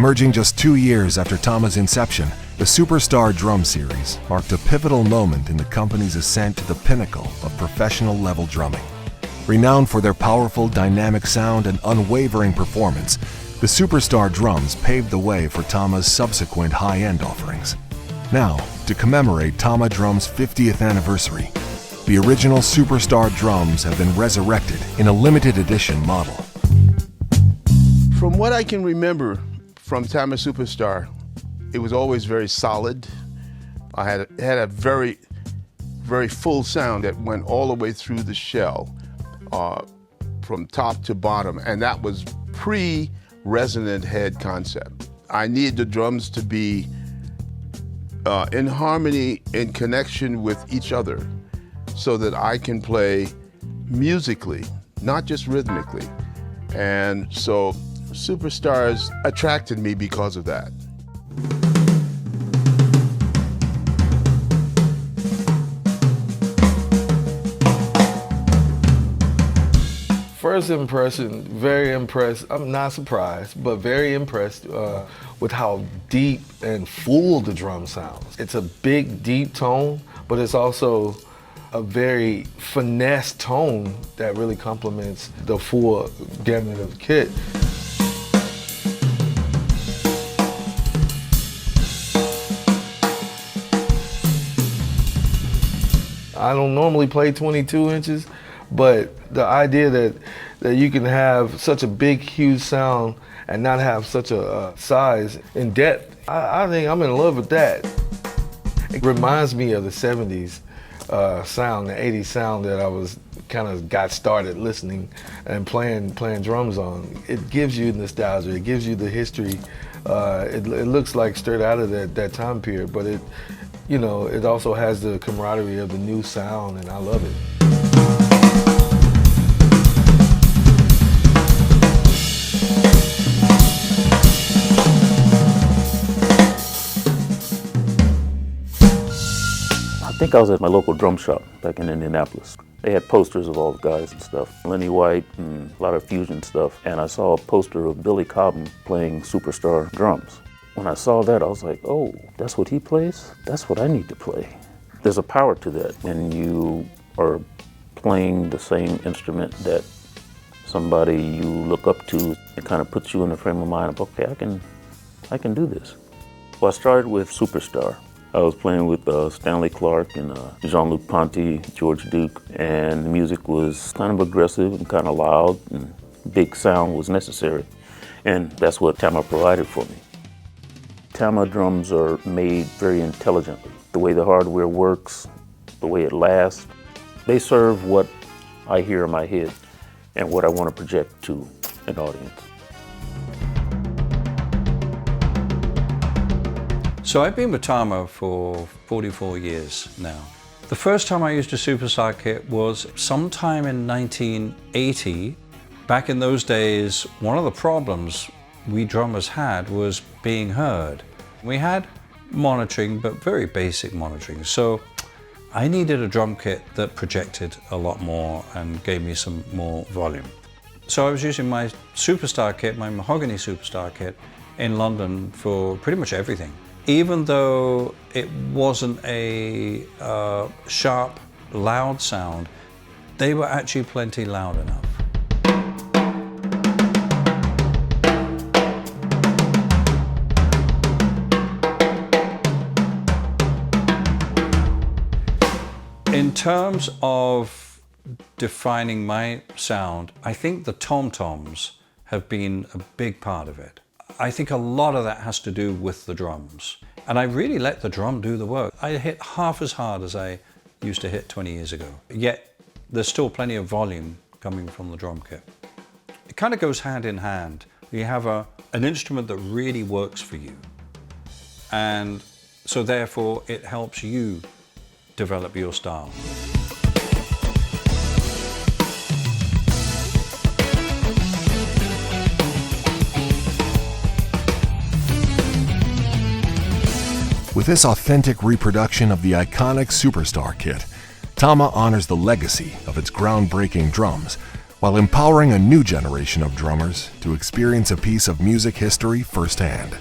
Emerging just 2 years after TAMA's inception, the Superstar Drum Series marked a pivotal moment in the company's ascent to the pinnacle of professional-level drumming. Renowned for their powerful, dynamic sound and unwavering performance, the Superstar drums paved the way for TAMA's subsequent high-end offerings. Now, to commemorate TAMA Drum's 50th anniversary, the original Superstar drums have been resurrected in a limited edition model. From what I can remember from TAMA Superstar, it was always very solid. It had a very, very full sound that went all the way through the shell, from top to bottom, and that was pre-resonant head concept. I needed the drums to be in harmony, in connection with each other, so that I can play musically, not just rhythmically. And so Superstars attracted me because of that. First impression, very impressed. I'm not surprised, but very impressed with how deep and full the drum sounds. It's a big, deep tone, but it's also a very finesse tone that really complements the full gamut of the kit. I don't normally play 22 inches, but the idea that you can have such a big, huge sound and not have such a size and depth, I think I'm in love with that. It reminds me of the 70s sound, the 80s sound that I was kind of got started listening and playing drums on. It gives you nostalgia, it gives you the history. It looks like straight out of that time period, but it also has the camaraderie of the new sound, and I love it. I think I was at my local drum shop back in Indianapolis. They had posters of all the guys and stuff, Lenny White and a lot of fusion stuff, and I saw a poster of Billy Cobham playing Superstar drums. When I saw that, I was like, oh, that's what he plays? That's what I need to play. There's a power to that, and you are playing the same instrument that somebody you look up to. It kind of puts you in the frame of mind of, okay, I can do this. Well, I started with Superstar. I was playing with Stanley Clarke and Jean-Luc Ponty, George Duke, and the music was kind of aggressive and kind of loud, and big sound was necessary. And that's what TAMA provided for me. TAMA drums are made very intelligently. The way the hardware works, the way it lasts, they serve what I hear in my head and what I want to project to an audience. So I've been with TAMA for 44 years now. The first time I used a Superstar kit was sometime in 1980. Back in those days, one of the problems we drummers had was being heard. We had monitoring, but very basic monitoring. So I needed a drum kit that projected a lot more and gave me some more volume. So I was using my Superstar kit, my mahogany Superstar kit in London for pretty much everything. Even though it wasn't a sharp, loud sound, they were actually plenty loud enough. In terms of defining my sound, I think the tom-toms have been a big part of it. I think a lot of that has to do with the drums. And I really let the drum do the work. I hit half as hard as I used to hit 20 years ago. Yet there's still plenty of volume coming from the drum kit. It kind of goes hand in hand. You have an instrument that really works for you. And so therefore it helps you develop your style. With this authentic reproduction of the iconic Superstar kit, TAMA honors the legacy of its groundbreaking drums while empowering a new generation of drummers to experience a piece of music history firsthand.